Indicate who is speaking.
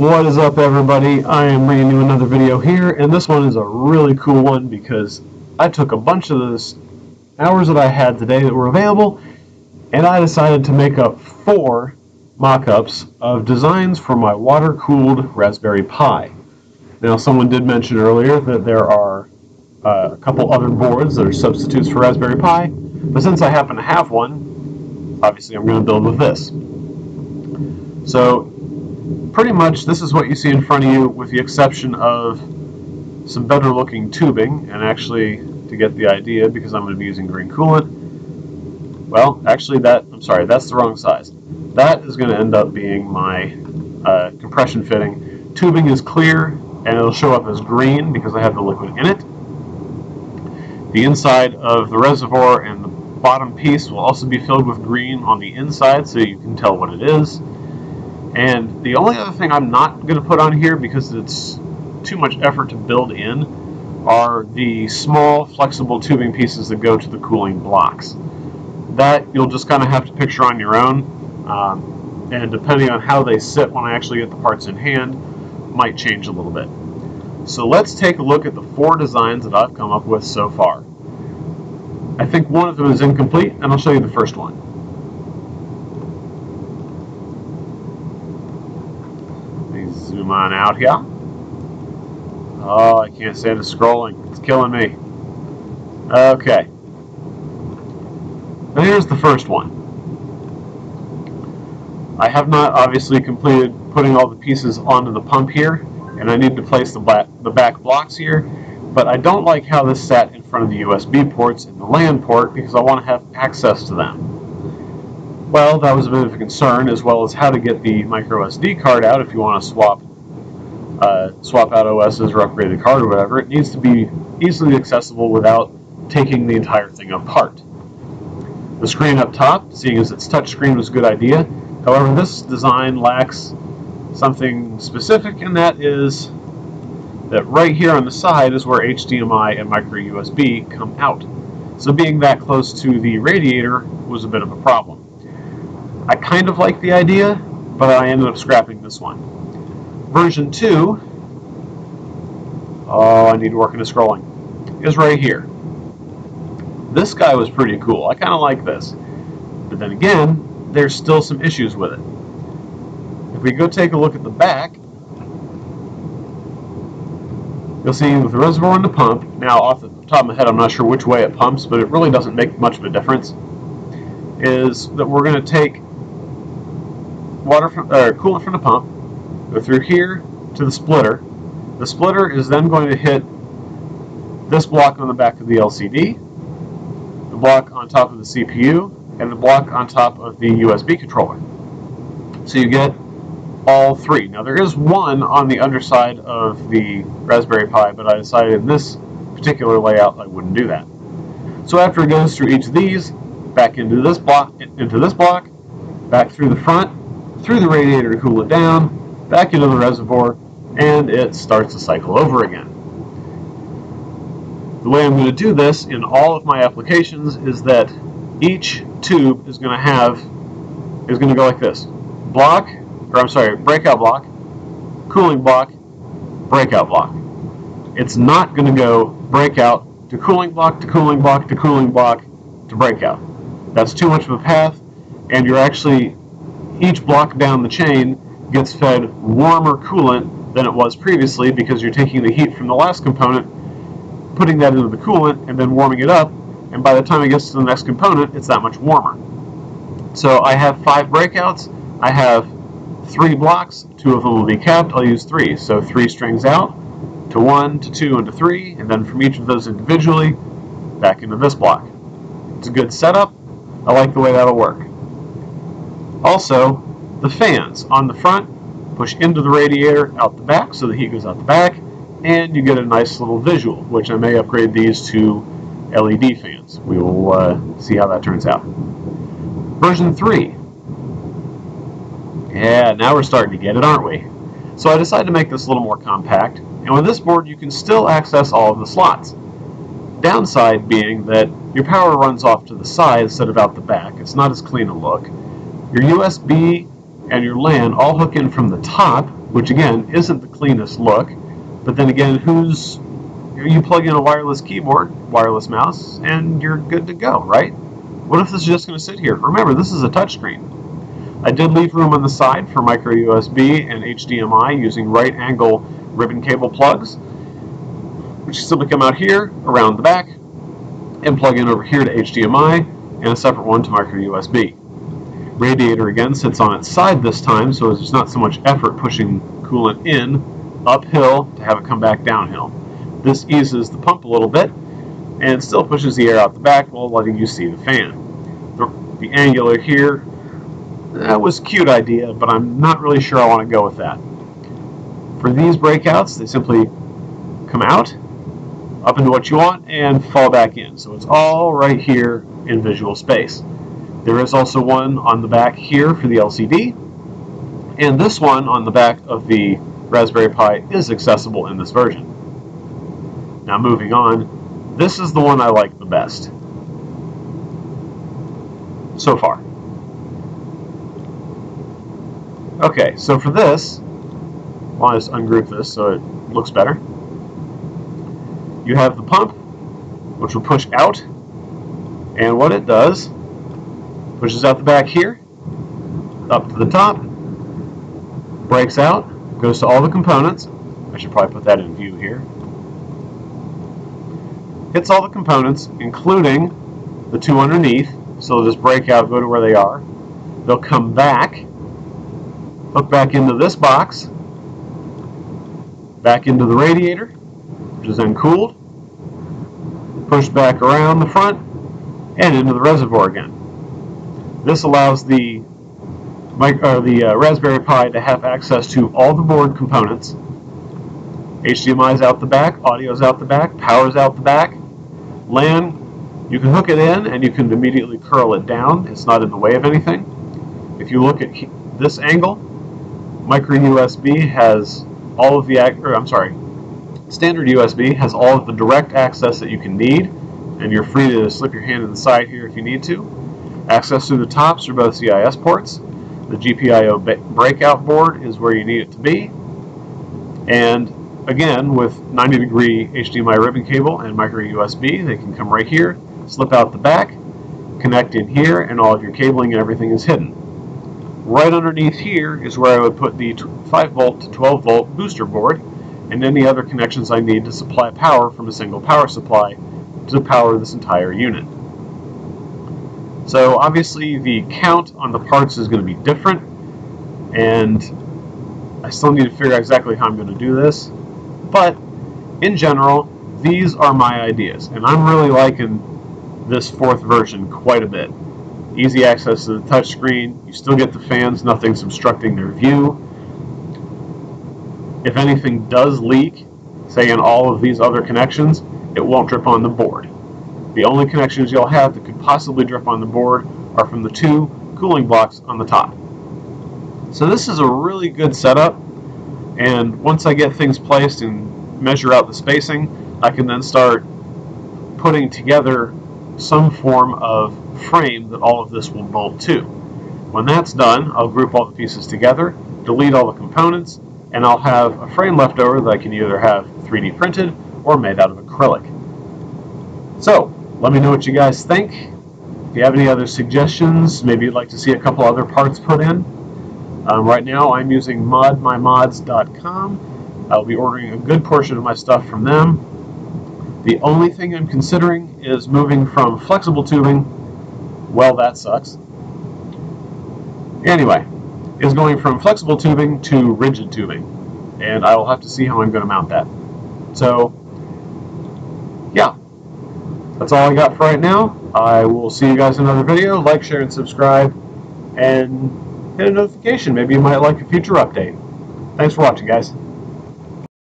Speaker 1: What is up, everybody? I am bringing you another video here, and this one is a really cool one because I took a bunch of those hours that I had today that were available, and I decided to make up 4 mock-ups of designs for my water-cooled Raspberry Pi. Now, someone did mention earlier that there are a couple other boards that are substitutes for Raspberry Pi, but since I happen to have one, obviously I'm going to build with this. So, pretty much this is what you see in front of you, with the exception of some better looking tubing. And actually, to get the idea, because I'm going to be using green coolant, well, actually that's the wrong size. That is going to end up being my compression fitting. Tubing is clear, and it'll show up as green because I have the liquid in it. The inside of the reservoir and the bottom piece will also be filled with green on the inside, so you can tell what it is. And the only other thing I'm not going to put on here, because it's too much effort to build in, are the small flexible tubing pieces that go to the cooling blocks. That you'll just kind of have to picture on your own, and depending on how they sit when I actually get the parts in hand, might change a little bit. So let's take a look at the 4 designs that I've come up with so far. I think one of them is incomplete, and I'll show you the first one. Zoom on out here. Oh, I can't stand the scrolling. It's killing me. Okay. Now here's the first one. I have not obviously completed putting all the pieces onto the pump here, and I need to place the back blocks here, but I don't like how this sat in front of the USB ports and the LAN port because I want to have access to them. Well, that was a bit of a concern, as well as how to get the micro SD card out if you want to swap out OSs or upgrade the card or whatever. It needs to be easily accessible without taking the entire thing apart. The screen up top, seeing as it's touchscreen, was a good idea. However, this design lacks something specific, and that is that right here on the side is where HDMI and micro USB come out. So being that close to the radiator was a bit of a problem. I kind of like the idea, but I ended up scrapping this one. Version 2, oh, I need to work into scrolling, is right here. This guy was pretty cool. I kind of like this. But then again, there's still some issues with it. If we go take a look at the back, you'll see with the reservoir and the pump, now off the top of my head I'm not sure which way it pumps, but it really doesn't make much of a difference, is that we're going to take coolant from the pump, go through here to the splitter. The splitter is then going to hit this block on the back of the LCD, the block on top of the CPU, and the block on top of the USB controller. So you get all 3. Now there is one on the underside of the Raspberry Pi, but I decided in this particular layout I wouldn't do that. So after it goes through each of these, back into this block, back through the front, through the radiator to cool it down, back into the reservoir, and it starts the cycle over again. The way I'm going to do this in all of my applications is that each tube is going to go like this. Breakout block, cooling block, breakout block. It's not going to go breakout to cooling block to cooling block to cooling block to breakout. That's too much of a path, and you're actually, each block down the chain gets fed warmer coolant than it was previously, because you're taking the heat from the last component, putting that into the coolant, and then warming it up, and by the time it gets to the next component, it's that much warmer. So I have 5 breakouts. I have 3 blocks. 2 of them will be capped. I'll use 3. So 3 strings out to 1, to 2, and to 3, and then from each of those individually, back into this block. It's a good setup. I like the way that'll work. Also, the fans on the front push into the radiator out the back, so the heat goes out the back, and you get a nice little visual, which I may upgrade these to LED fans. We will see how that turns out. Version 3. Yeah, now we're starting to get it, aren't we? So I decided to make this a little more compact, and with this board you can still access all of the slots. Downside being that your power runs off to the side instead of out the back. It's not as clean a look. Your USB and your LAN all hook in from the top, which again isn't the cleanest look, but then again, you plug in a wireless keyboard, wireless mouse, and you're good to go, right? What if this is just going to sit here? Remember, this is a touchscreen. I did leave room on the side for micro USB and HDMI using right angle ribbon cable plugs, which simply come out here, around the back, and plug in over here to HDMI, and a separate one to micro USB. Radiator again sits on its side this time, so there's not so much effort pushing coolant in uphill to have it come back downhill. This eases the pump a little bit and still pushes the air out the back while letting you see the fan. The angular here, that was a cute idea, but I'm not really sure I want to go with that. For these breakouts, they simply come out, up into what you want, and fall back in. So it's all right here in visual space. There is also one on the back here for the LCD, and this one on the back of the Raspberry Pi is accessible in this version. Now moving on, this is the one I like the best so far. Okay, so for this, I'll just ungroup this so it looks better. You have the pump, which will push out, and what it does, pushes out the back here, up to the top, breaks out, goes to all the components. I should probably put that in view here. Hits all the components, including the two underneath, so they'll just break out, go to where they are. They'll come back, hook back into this box, back into the radiator, which is then cooled, push back around the front, and into the reservoir again. This allows the Raspberry Pi to have access to all the board components. HDMI is out the back, audio is out the back, power is out the back. LAN, you can hook it in and you can immediately curl it down. It's not in the way of anything. If you look at this angle, micro USB has all of the, standard USB has all of the direct access that you can need, and you're free to slip your hand in the side here if you need to. Access through the tops are both CIS ports. The GPIO breakout board is where you need it to be. And again, with 90-degree HDMI ribbon cable and micro USB, they can come right here, slip out the back, connect in here, and all of your cabling and everything is hidden. Right underneath here is where I would put the 5-volt to 12-volt booster board and any other connections I need to supply power from a single power supply to power this entire unit. So obviously the count on the parts is going to be different, and I still need to figure out exactly how I'm going to do this, but in general, these are my ideas, and I'm really liking this fourth version quite a bit. Easy access to the touchscreen, you still get the fans, nothing's obstructing their view. If anything does leak, say in all of these other connections, it won't drip on the board. The only connections you'll have that could possibly drip on the board are from the two cooling blocks on the top. So this is a really good setup, and once I get things placed and measure out the spacing, I can then start putting together some form of frame that all of this will bolt to. When that's done, I'll group all the pieces together, delete all the components, and I'll have a frame left over that I can either have 3D printed or made out of acrylic. So, let me know what you guys think. If you have any other suggestions, maybe you'd like to see a couple other parts put in. Right now I'm using modmymods.com. I'll be ordering a good portion of my stuff from them. The only thing I'm considering is moving from flexible tubing, well, that sucks. Anyway, is going from flexible tubing to rigid tubing, and I will have to see how I'm going to mount that. So, yeah, that's all I got for right now. I will see you guys in another video. Like, share, and subscribe, and hit a notification. Maybe you might like a future update. Thanks for watching, guys.